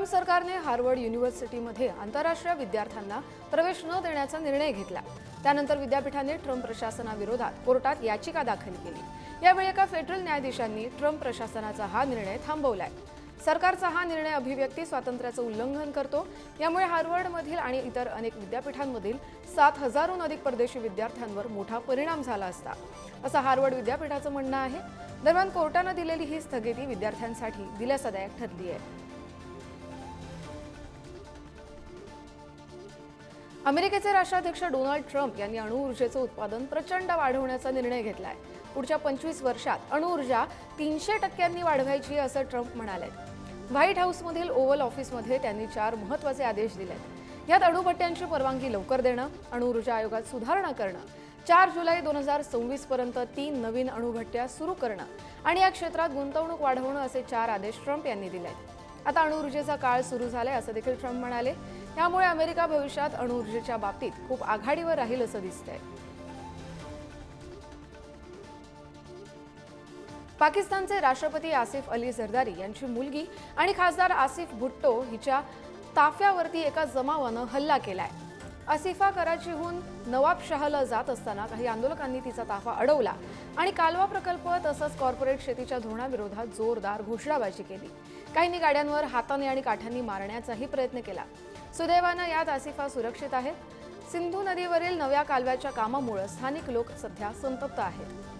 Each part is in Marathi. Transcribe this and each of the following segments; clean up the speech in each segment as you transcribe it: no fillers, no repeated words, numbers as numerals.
सरकारने हार्वर्ड युनिव्हर्सिटीमध्ये आंतरराष्ट्रीय विद्यार्थ्यांना प्रवेश न देण्याचा निर्णय घेतला। त्यानंतर विद्यापीठाने ट्रम्प प्रशासनाविरोधात कोर्टात याचिका दाखल केली। यावेळी एका फेडरल न्यायाधीशांनी ट्रम्प प्रशासनाचा हा निर्णय थांबवलाय। सरकारचा हा निर्णय अभिव्यक्ती स्वातंत्र्याचं उल्लंघन करतो। यामुळे हार्वर्डमधील आणि इतर अनेक विद्यापीठांमधील 7,000हून अधिक परदेशी विद्यार्थ्यांवर मोठा परिणाम झाला असता, असं हार्वर्ड विद्यापीठाचं म्हणणं आहे। दरम्यान कोर्टाने दिलेली ही स्थगिती विद्यार्थ्यांसाठी दिलासादायक ठरली आहे। अमेरिकेचे राष्ट्राध्यक्ष डोनाल्ड ट्रम्प यांनी अणुऊर्जेचं उत्पादन प्रचंड वाढवण्याचा निर्णय घेतलाय। पुढच्या 25 वर्षात अणुऊर्जा 300% वाढवायची असं ट्रम्प म्हणाले। व्हाईट हाऊसमधील ओव्हल ऑफिसमध्ये त्यांनी 4 महत्त्वाचे आदेश दिलेत। यात अणुभट्ट्यांची परवानगी लवकर देणं, अणुऊर्जा आयोगात सुधारणा करणं, 4 जुलै 2026 पर्यंत 3 नवीन अणुभट्ट्या सुरू करणं आणि या क्षेत्रात गुंतवणूक वाढवणं असे 4 आदेश ट्रम्प यांनी दिलेत। आता अणुऊर्जेचा काळ सुरू झालाय असं देखील ट्रम्प म्हणाले। यामुळे अमेरिका भविष्यात अणुऊर्जेच्या बाबतीत खूप आघाडीवर राहील असं दिसतंय। पाकिस्तानचे राष्ट्रपती आसिफ अली झरदारी यांची मुलगी आणि खासदार आसिफ भुट्टो हिच्या ताफ्यावरती एका जमावानं हल्ला केलाय। आसिफा कराचीहून नवाबशहाला जात असताना काही आंदोलकांनी तिचा ताफा अडवला आणि कालवा प्रकल्प तसंच कॉर्पोरेट शेतीच्या धोरणाविरोधात जोरदार घोषणाबाजी केली। काहींनी गाड्यांवर हाताने आणि काठ्यांनी मारण्याचाही प्रयत्न केला। सुदैवानं यात आसिफा सुरक्षित आहे। सिंधू नदीवरील नव्या कालव्याच्या कामामुळे स्थानिक लोक सध्या संतप्त आहेत।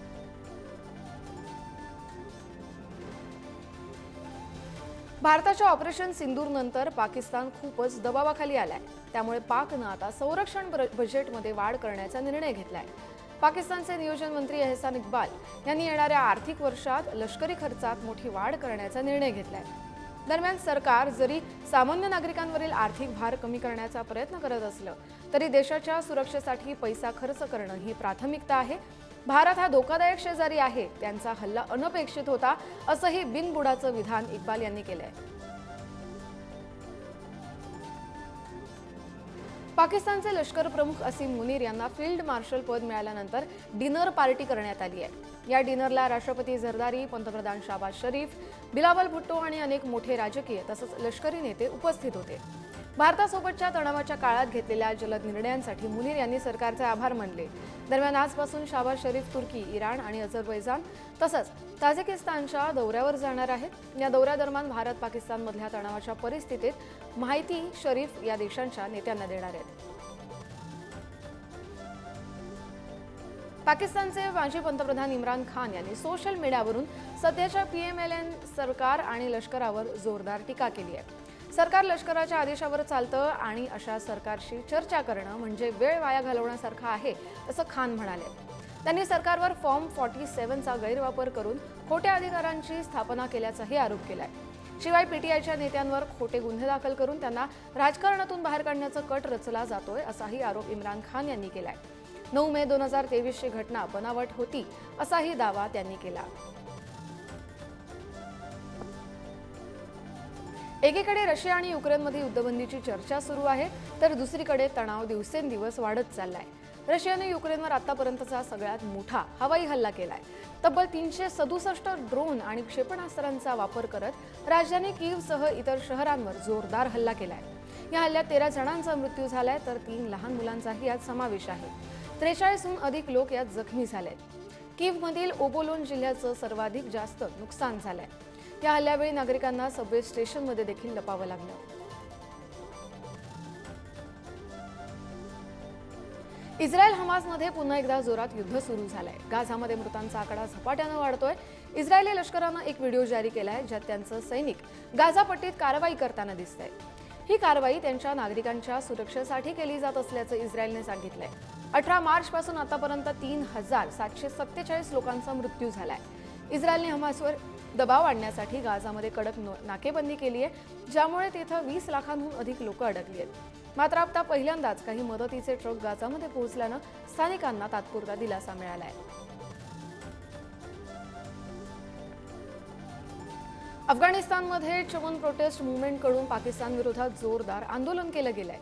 भारताच्या ऑपरेशन सिंदूर नंतर पाकिस्तान खूपच दबावाखाली आलाय। त्यामुळे पाकनं आता संरक्षण बजेटमध्ये वाढ करण्याचा निर्णय घेतलाय। पाकिस्तानचे नियोजन मंत्री एहसान इक्बाल यांनी येणाऱ्या आर्थिक वर्षात लष्करी खर्चात मोठी वाढ करण्याचा निर्णय घेतलाय। दरम्यान सरकार जरी सामान्य नागरिकांवरील आर्थिक भार कमी करण्याचा प्रयत्न करत असलं तरी देशाच्या सुरक्षेसाठी पैसा खर्च करणं ही प्राथमिकता आहे। भारत हा धोकादायक शेजारी आहे, त्यांचा हल्ला अनपेक्षित होता असंही बिनबुडाचं विधान इक्बाल यांनी केलंय। पाकिस्तानचे लष्कर प्रमुख असीम मुनीर यांना फील्ड मार्शल पद मिळाल्यानंतर डिनर पार्टी करण्यात आली आहे। या डिनरला राष्ट्रपती झरदारी, पंतप्रधान शहबाज शरीफ, बिलावल भुट्टो आणि अनेक मोठे राजकीय तसंच लष्करी नेते उपस्थित होते। भारतासोबतच्या तणावाच्या काळात घेतलेल्या जलद निर्णयांसाठी मुनीर यांनी सरकारचे आभार मानले। दरम्यान आजपासून शहबाज शरीफ तुर्की, इराण आणि अझरबैजान तसंच ताजिकिस्तानच्या दौऱ्यावर जाणार आहेत। या दौऱ्यादरम्यान भारत पाकिस्तानमधल्या तणावाच्या परिस्थितीत माहिती शरीफ या देशांच्या नेत्यांना देणार आहेत। पाकिस्तानचे माजी पंतप्रधान इम्रान खान यांनी सोशल मीडियावरून सध्याच्या PMLN सरकार आणि लष्करावर जोरदार टीका केली आहे। सरकार लष्कराच्या आदेशावर चालतं आणि अशा सरकारशी चर्चा करणं म्हणजे वेळ वाया घालवण्यासारखं आहे असं खान म्हणाले। त्यांनी सरकारवर फॉर्म 47चा गैरवापर करून खोट्या अधिकारांची स्थापना केल्याचाही आरोप केलाय। शिवाय PTIच्या नेत्यांवर खोटे गुन्हे दाखल करून त्यांना राजकारणातून बाहेर काढण्याचा कट रचला जातोय असाही आरोप इम्रान खान यांनी केलाय। 9 मे 2023ची घटना बनावट होती असाही दावा त्यांनी केला। एकीकडे रशिया आणि युक्रेनमध्ये युद्धबंदीची चर्चा सुरू आहे तर दुसरीकडे तणाव दिवसेंदिवस वाढत चाललाय। रशियाने युक्रेनवर आतापर्यंतचा सगळ्यात मोठा हवाई हल्ला केलाय। तब्बल 367 ड्रोन आणि क्षेपणास्त्रांचा वापर करत राजधानी कीव्हसह इतर शहरांवर जोरदार हल्ला केलाय। या हल्ल्यात 13 जणांचा मृत्यू झालाय तर 3 लहान मुलांचाही यात समावेश आहे। 43हून अधिक लोक यात जखमी झालेत। कीव्हमधील ओबोलोन जिल्ह्याचं सर्वाधिक जास्त नुकसान झालंय। या हल्ल्यावेळी नागरिकांना सबवे स्टेशनमध्ये देखील लपावं लागलं। इस्रायल हमासमध्ये पुन्हा एकदा जोरात युद्ध सुरू झालंय। गाझामध्ये मृतांचा आकडा झपाट्यानं वाढतोय। इस्रायली लष्करानं एक व्हिडिओ जारी केलाय ज्यात त्यांचं सैनिक गाझा पट्टीत कारवाई करताना दिसतंय। ही कारवाई त्यांच्या नागरिकांच्या सुरक्षेसाठी केली जात असल्याचं इस्रायलने सांगितलंय। 18 मार्चपासून आतापर्यंत 3747 लोकांचा मृत्यू झालाय। इस्रायलने हमासवर दबाव आणण्यासाठी गाझामध्ये कडक नाकेबंदी केली आहे, ज्यामुळे तिथं 20 लाखांहून अधिक लोक अडकली आहेत। मात्र आता पहिल्यांदाच काही मदतीचे ट्रक गाझामध्ये पोहोचल्यानं स्थानिकांना तात्पुरता दिलासा मिळाला आहे। अफगाणिस्तानमध्ये चमन प्रोटेस्ट मूव्हमेंटकडून पाकिस्तान विरोधात जोरदार आंदोलन केलं गेलंय।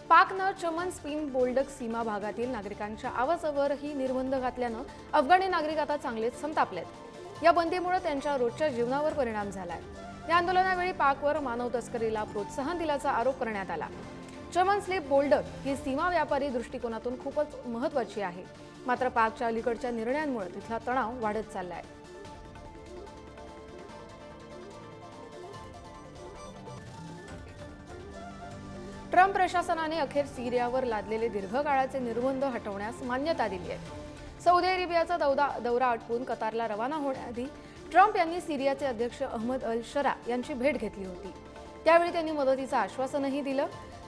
पाकनं चमन स्पिन बोल्डक सीमा भागातील नागरिकांच्या आवाजावरही निर्बंध घातल्यानं अफगाणी नागरिक आता चांगलेच संतापलेत। या बंदीमुळे त्यांच्या रोजच्या जीवनावर परिणाम झालाय। या आंदोलनावेळी पाकवर मानव तस्करीला प्रोत्साहन दिल्याचा आरोप करण्यात आला। जर्मन स्लीप बोल्डर ही सीमा व्यापारी दृष्टिकोनातून खूपच महत्त्वाची आहे, मात्र पाकच्या अलीकडच्या निर्णयांमुळे तिथला तणाव वाढत चाललाय। ट्रम्प प्रशासनाने अखेर सिरियावर लादलेले दीर्घकाळाचे निर्बंध हटवण्यास मान्यता दिली आहे। सौदी अरेबियाचा दौरा आटपून कतारला रवाना होण्याआधी ट्रम्प यांनी सिरियाचे अध्यक्ष अहमद अल शरा यांची भेट घेतली होती। त्यावेळी त्यांनी मदतीचं आश्वासनही दिलं।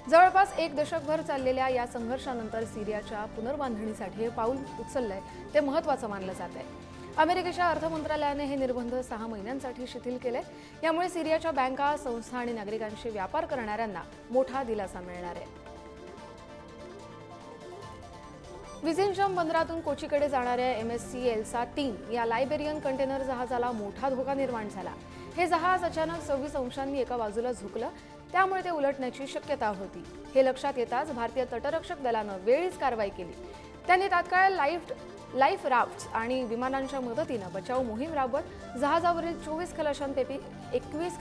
जवळपास एक दशकभर चाललेल्या या संघर्षानंतर सिरियाच्या पुनर्बांधणीसाठी हे पाऊल उचललंय ते महत्त्वाचं मानलं जात आहे। अमेरिकेच्या अर्थ मंत्रालयाने हे निर्बंध 6 महिन्यांसाठी शिथिल केले। यामुळे सिरियाच्या बँका, संस्था आणि नागरिकांशी व्यापार करणाऱ्यांना मोठा दिलासा मिळणार आहे। विझिंजम बंदरातून कोचीकडे जाणाऱ्या MSC एल्सा 3 या लायबेरियन कंटेनर जहाजाला मोठा धोका निर्माण झाला। हे जहाज अचानक 26 अंशांनी एका बाजूला झुकलं, त्यामुळे ते उलटण्याची शक्यता होती। हे लक्षात येताच भारतीय तटरक्षक दलानं वेळीच कारवाई केली। त्यांनी तात्काळ लाईफ राफ्ट्स आणि विमानांच्या मदतीनं बचाव मोहीम राबवत जहाजावरील 24 खलाशांपैकी 21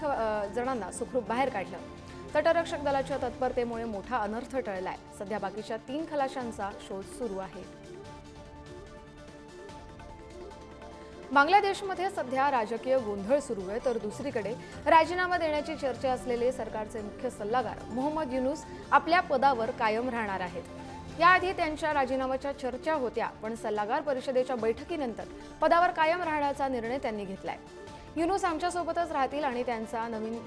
जणांना सुखरूप बाहेर काढलं। तटरक्षक दलाच्या तत्परतेमुळे मोठा अनर्थ टळलाय। सध्या बाकीच्या 3 खलाशांचा शोध सुरू आहे। बांगलादेशमध्ये सध्या राजकीय गोंधळ सुरू आहे, तर दुसरीकडे राजीनामा देण्याची चर्चा असलेले सरकारचे मुख्य सल्लागार मोहम्मद युनूस आपल्या पदावर कायम राहणार आहेत। याआधी त्यांच्या राजीनाम्याच्या चर्चा होत्या, पण सल्लागार परिषदेच्या बैठकीनंतर पदावर कायम राहण्याचा निर्णय त्यांनी घेतलाय। युनूस आमच्यासोबतच राहतील आणि त्यांचा नवीन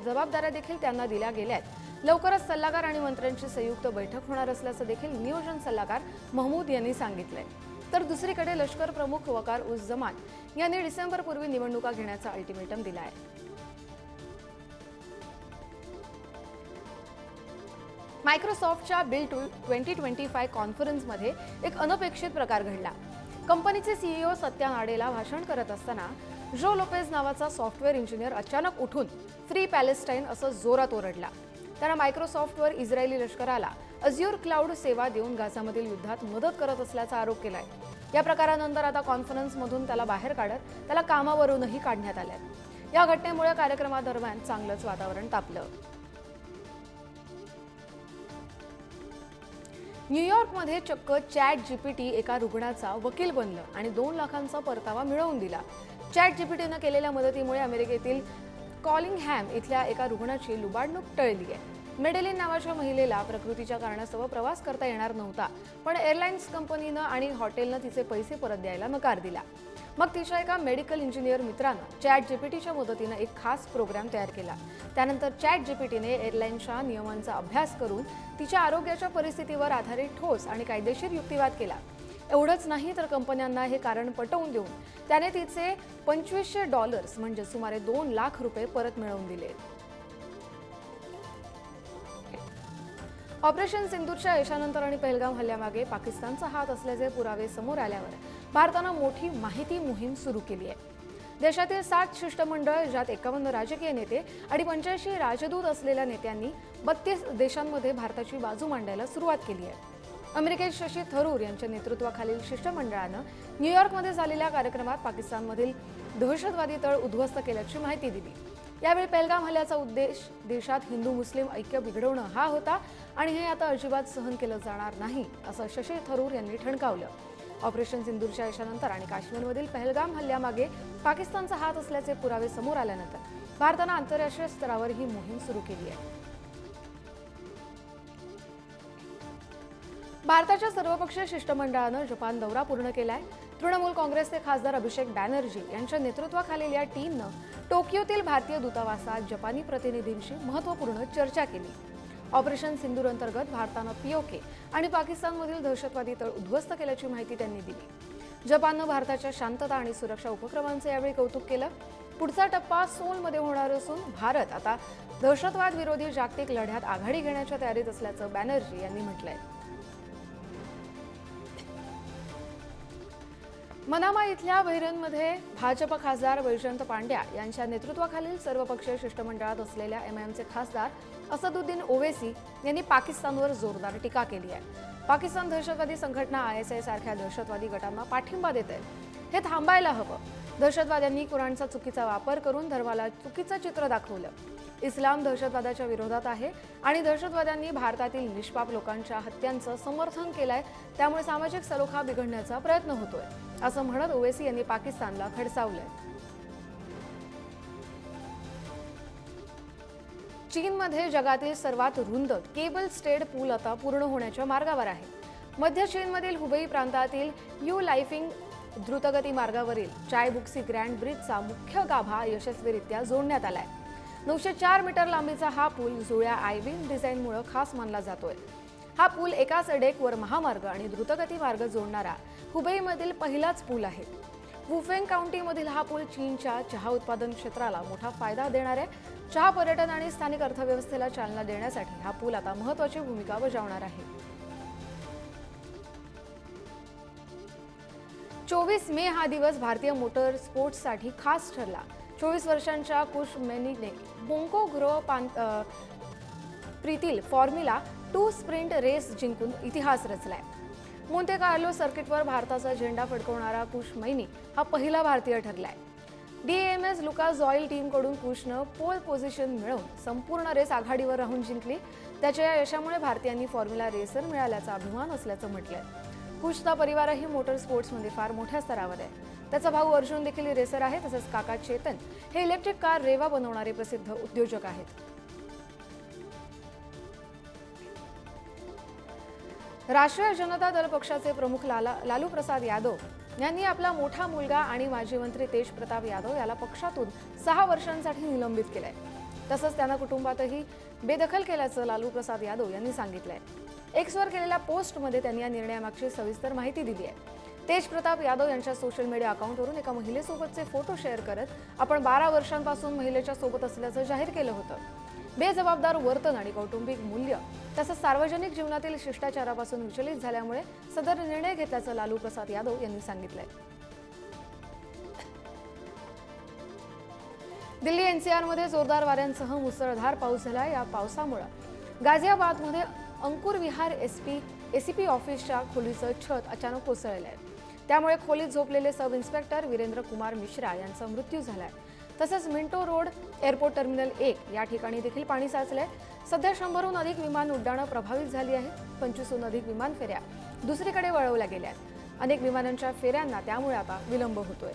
जबाबदाऱ्या देखील त्यांना दिल्या गेल्यात। लवकरच सल्लागार आणि मंत्र्यांची संयुक्त बैठक होणार असल्याचं देखील नियोजन सल्लागार महमूद यांनी सांगितलंय। तर दुसरीकडे लष्कर प्रमुख वकार उस जमान यांनी डिसेंबरपूर्वी निवडणुका घेण्याचा अल्टिमेटम दिला आहे। मायक्रोसॉफ्टच्या बिल्ड 2025 कॉन्फरन्समध्ये एक अनपेक्षित प्रकार घडला। कंपनीचे CEO सत्या नाडेला भाषण करत असताना जो लोपेज नावाचा सॉफ्टवेअर इंजिनियर अचानक उठून फ्री पॅलेस्टाईन असं जोरात ओरडला। त्यानं मायक्रोसॉफ्टवर इस्रायली लष्कराला अझ्युर क्लाउड सेवा देऊन गाझामधील युद्धात मदत करत असल्याचा आरोप केलाय। या प्रकारानंतर आता कॉन्फरन्समधून त्याला बाहेर काढत त्याला कामावरूनही काढण्यात आलंय। या घटनेमुळे कार्यक्रमादरम्यान चांगलंच वातावरण तापलं। न्यूयॉर्कमध्ये चक्क ChatGPT एका रुग्णाचा वकील बनलं आणि 2 लाखांचा परतावा मिळवून दिला। ChatGPTनं केलेल्या मदतीमुळे अमेरिकेतील कॉलिंगहॅम इथल्या एका रुग्णाची लुबाडणूक टळली आहे। मेडेलिन नावाच्या महिलेला प्रकृतीच्या कारणास्तव प्रवास करता येणार नव्हता, पण एअरलाइन्स कंपनीनं आणि हॉटेलनं तिचे पैसे परत द्यायला नकार दिला। मग तिच्या एका मेडिकल इंजिनियर मित्रानं ChatGPTच्या मदतीनं एक खास प्रोग्राम तयार केला। त्यानंतर ChatGPTने एअरलाइन्सच्या नियमांचा अभ्यास करून तिच्या आरोग्याच्या परिस्थितीवर आधारित ठोस आणि कायदेशीर युक्तिवाद केला। एवढंच नाही तर कंपन्यांना हे कारण पटवून देऊन त्याने तिचे $2500 म्हणजे सुमारे 2 लाख रुपये परत मिळवून दिले। ऑपरेशन सिंदूरच्या यशानंतर आणि पहलगाम हल्ल्यामागे पाकिस्तानचा हात असल्याचे पुरावे समोर आल्यावर भारतानं मोठी माहिती मोहीम सुरू केली आहे। देशातील 7 शिष्टमंडळ, ज्यात 51 राजकीय नेते आणि 85 राजदूत असलेल्या नेत्यांनी 32 देशांमध्ये भारताची बाजू मांडायला सुरुवात केली आहे। अमेरिकेत शशी थरूर यांच्या नेतृत्वाखालील शिष्टमंडळानं न्यूयॉर्कमध्ये झालेल्या कार्यक्रमात पाकिस्तानमधील दहशतवादी तळ उद्ध्वस्त केल्याची माहिती दिली। यावेळी पहलगाम हल्ल्याचा उद्देश देशात हिंदू मुस्लिम ऐक्य बिघडवणं हा होता आणि हे आता अजिबात सहन केलं जाणार नाही, असं शशी थरूर यांनी ठणकावलं। ऑपरेशन सिंदूरच्या यशानंतर आणि काश्मीरमधील पहलगाम हल्ल्यामागे पाकिस्तानचा हात असल्याचे पुरावे समोर आल्यानंतर भारतानं आंतरराष्ट्रीय स्तरावर ही मोहीम सुरू केली आहे। भारताच्या सर्वपक्षीय शिष्टमंडळानं जपान दौरा पूर्ण केलाय। तृणमूल काँग्रेसचे खासदार अभिषेक बॅनर्जी यांच्या नेतृत्वाखालील या टीमनं टोकियोतील भारतीय दूतावासात जपानी प्रतिनिधींशी महत्त्वपूर्ण चर्चा केली। ऑपरेशन सिंदूर अंतर्गत भारतानं POK आणि पाकिस्तानमधील दहशतवादी तळ उद्ध्वस्त केल्याची माहिती त्यांनी दिली। जपाननं भारताच्या शांतता आणि सुरक्षा उपक्रमांचे यावेळी कौतुक केलं। पुढचा टप्पा सोलमध्ये होणार असून भारत आता दहशतवाद विरोधी जागतिक लढ्यात आघाडी घेण्याच्या तयारीत असल्याचं बॅनर्जी यांनी म्हटलंय। मनामा इथल्या बहिरनमध्ये भाजप खासदार वैजयंत पांड्या यांच्या नेतृत्वाखालील सर्वपक्षीय शिष्टमंडळात असलेल्या MIMचे खासदार असदुद्दीन ओवेसी यांनी पाकिस्तानवर जोरदार टीका केली आहे। पाकिस्तान दहशतवादी संघटना ISI सारख्या दहशतवादी गटांना पाठिंबा देत आहे. हे थांबायला हवं. दहशतवाद्यांनी कुराणचा चुकीचा वापर करून धर्माला चुकीचं चित्र दाखवलं. इस्लाम दहशतवादाच्या विरोधात आहे आणि दहशतवाद्यांनी भारतातील निष्पाप लोकांच्या हत्यांचं समर्थन केलंय. त्यामुळे सामाजिक सलोखा बिघडण्याचा प्रयत्न होतोय, असं म्हणत ओवैसी यांनी पाकिस्तानला खडसावलंय. चीनमध्ये जगातील सर्वात रुंद केबल स्टेड पूल आता पूर्ण होण्याच्या मार्गावर आहे. मध्य चीनमधील हुबेई प्रांतातील यू लाइफिंग द्रुतगती मार्गावरील चायबुक्सी ग्रँड ब्रिजचा मुख्य गाभा यशस्वीरित्या जोडण्यात आलाय. 904 मीटर लांबीचा हा पूल जुळ्या आयबीम डिझाईनमुळे खास मानला जातोय. हा पूल एकाच डेकवर महामार्ग आणि द्रुतगती मार्ग जोडणारा हुबेईमधील पहिलाच पूल आहे. वुफेंग काउंटीमधील हा पूल चीनच्या चहा उत्पादन क्षेत्राला मोठा फायदा देणार आहे. चहा पर्यटन आणि स्थानिक अर्थव्यवस्थेला चालना देण्यासाठी हा पूल आता महत्त्वाची भूमिका बजावणार आहे. 24 मे हा दिवस भारतीय मोटर स्पोर्ट्ससाठी खास ठरला. 24 वर्षांच्या कुश मेनीने बोंको ग्रो प्रीतील फॉर्म्युला 2 स्प्रिंट रेस जिंकून इतिहास रचलाय. मोंटे कार्लो सर्किटवर भारताचा झेंडा फडकवणारा कुश मैनी हा पहिला भारतीय ठरलाय. DAMS लुकास ऑइल टीमकडून कुशनं पोल पोझिशन मिळवून संपूर्ण रेस आघाडीवर राहून जिंकली. त्याच्या या यशामुळे भारतीयांनी फॉर्म्युला रेसर मिळाल्याचा अभिमान असल्याचं म्हटलंय. कुशचा परिवारही मोटर स्पोर्ट्समध्ये फार मोठ्या स्तरावर आहे. त्याचा भाऊ अर्जुन देखील रेसर आहे. तसंच काका चेतन हे इलेक्ट्रिक कार रेवा बनवणारे प्रसिद्ध उद्योजक आहेत. राष्ट्रीय जनता दल पक्षाचे प्रमुख लालू प्रसाद यादव यांनी आपला मोठा मुलगा आणि माजी मंत्री तेज प्रताप यादव याला पक्षातून 6 वर्षांसाठी निलंबित केलंय. तसंच त्यांना कुटुंबातही बेदखल केल्याचं लालू प्रसाद यादव यांनी सांगितलंय. एक्सवर केलेल्या पोस्टमध्ये त्यांनी या निर्णयामागची सविस्तर माहिती दिली आहे. तेज प्रताप यादव यांच्या सोशल मीडिया अकाउंटवरून एका महिलेसोबतचे फोटो शेअर करत आपण 12 वर्षांपासून महिलेच्या सोबत असल्याचं जाहीर केलं होतं. बेजबाबदार वर्तन आणि कौटुंबिक मूल्य तसंच सार्वजनिक जीवनातील शिष्टाचारापासून विचलित झाल्यामुळे सदर निर्णय घेतल्याचं लालू प्रसाद यादव यांनी सांगितलंय. दिल्ली NCR मध्ये जोरदार वाऱ्यांसह मुसळधार पाऊस झाला. या पावसामुळे गाझियाबादमध्ये अंकुर विहार ACP ऑफिसच्या खोलीचं छत अचानक कोसळलंय. त्यामुळे खोलीत झोपलेले सब इन्स्पेक्टर वीरेंद्र कुमार मिश्रा यांचा मृत्यू झालाय. तसंच मिंटो रोड एअरपोर्ट टर्मिनल 1 या ठिकाणी देखील पाणी साचलंय. सध्या 100हून अधिक विमान उड्डाणं प्रभावित झाली आहेत. 25हून अधिक विमान फेऱ्या दुसरीकडे वळवल्या गेल्या आहेत. अनेक विमानांच्या फेऱ्यांना त्यामुळे आता विलंब होतोय.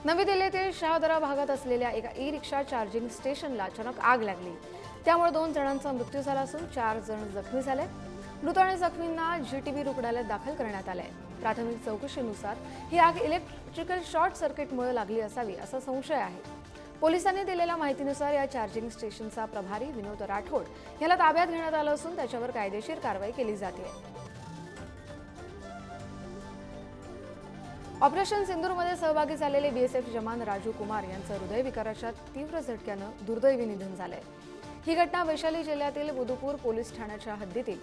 नवी दिल्लीतील शाहदरा भागात असलेल्या एका ई-रिक्षा चार्जिंग स्टेशनला अचानक आग लागली. त्यामुळे 2 जणांचा मृत्यू झाला असून 4 जण जखमी झाले. मृत आणि जखमींना GTB रुग्णालयात दाखल करण्यात आलंय. प्राथमिक चौकशीनुसार ही आग इलेक्ट्रिकल शॉर्ट सर्किटमुळे लागली असावी असा संशय आहे. पोलिसांनी दिलेल्या माहितीनुसार या चार्जिंग स्टेशनचा प्रभारी विनोद राठोड याला ताब्यात घेण्यात आलं असून त्याच्यावर कायदेशीर कारवाई केली जाते. ऑपरेशन सिंदूरमध्ये सहभागी झालेले BSF जवान राजू कुमार यांचं हृदयविकाराच्या तीव्र झटक्यानं दुर्दैवी निधन झालंय. ही घटना वैशाली जिल्ह्यातील बुदुपूर पोलीस ठाण्याच्या हद्दीतील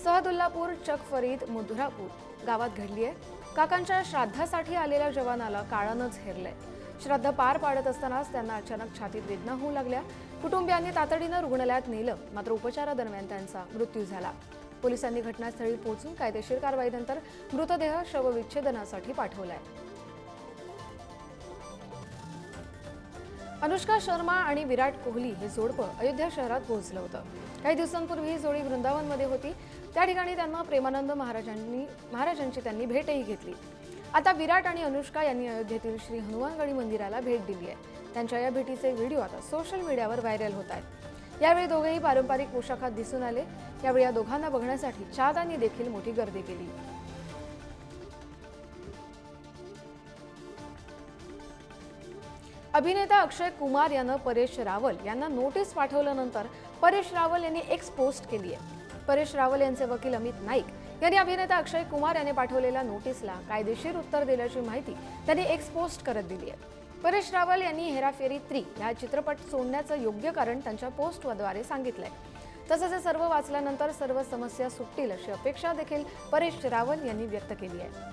सहदुल्लापूर चक फरीद मुधरापूर गावात घडली आहे. काकांच्या श्राद्धासाठी आलेल्या जवानाला काळानंच हेरलंय. श्राद्ध पार पाडत असतानाच त्यांना अचानक छातीत वेदना होऊ लागल्या. कुटुंबियांनी तातडीनं रुग्णालयात नेलं, मात्र उपचारादरम्यान त्यांचा मृत्यू झाला. पोलिसांनी घटनास्थळी पोहोचून कायदेशीर कारवाईनंतर मृतदेह शवविच्छेदनासाठी पाठवलाय. अनुष्का शर्मा आणि विराट कोहली हे जोडपं अयोध्या शहरात पोहोचलं होतं. काही दिवसांपूर्वी ही जोडी वृंदावनमध्ये होती. त्या ठिकाणी त्यांना प्रेमानंद महाराजांची त्यांनी भेटही घेतली. आता विराट आणि अनुष्का यांनी अयोध्येतील श्री हनुमानगढी मंदिराला भेट दिली आहे. त्यांच्या या भेटीचे व्हिडिओ आता सोशल मीडियावर व्हायरल होत आहेत. यावेळी दोघेही पारंपरिक पोशाखात दिसून आले. यावेळी या दोघांना बघण्यासाठी चाहत्यांनी देखील मोठी गर्दी केली. अभिनेता अक्षय कुमार यानं परेश रावल यांना नोटीस पाठवल्यानंतर परेश रावल यांनी एक्स पोस्ट केली आहे. परेश रावल यांचे वकील अमित नाईक यांनी अभिनेता अक्षय कुमार यांनी पाठवलेल्या नोटीसला कायदेशीर उत्तर दिल्याची माहिती त्यांनी एक्स पोस्ट करत दिली आहे. परेश रावल यांनी हेराफेरी 3 या चित्रपट सोडण्याचं योग्य कारण त्यांच्या पोस्टद्वारे सांगितलंय. तसंच हे सर्व वाचल्यानंतर सर्व समस्या सुटतील अशी अपेक्षा देखील परेश रावल यांनी व्यक्त केली आहे.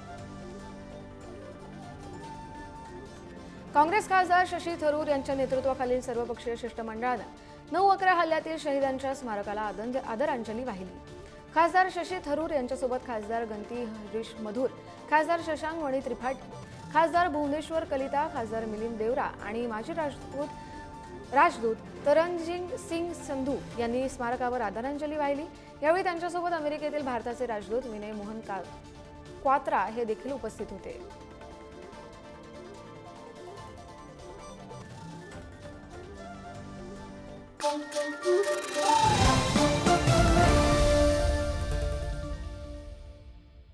काँग्रेस खासदार शशी थरूर यांच्या नेतृत्वाखालील सर्वपक्षीय शिष्टमंडळानं 9/11 हल्ल्यातील शहीदांच्या स्मारकाला आदरांजली वाहिली। खासदार शशी थरूर यांच्यासोबत खासदार गंती हरीश मधुर, खासदार शशांक मणी त्रिपाठी, खासदार भुवनेश्वर कलिता, खासदार मिलिंद देवरा आणि माजी राजदूत तरनजित सिंग संधू यांनी स्मारकावर आदरांजली वाहिली। यावेळी त्यांच्यासोबत अमेरिकेतील भारताचे राजदूत विनय मोहन क्वात्रा हे देखील उपस्थित होते।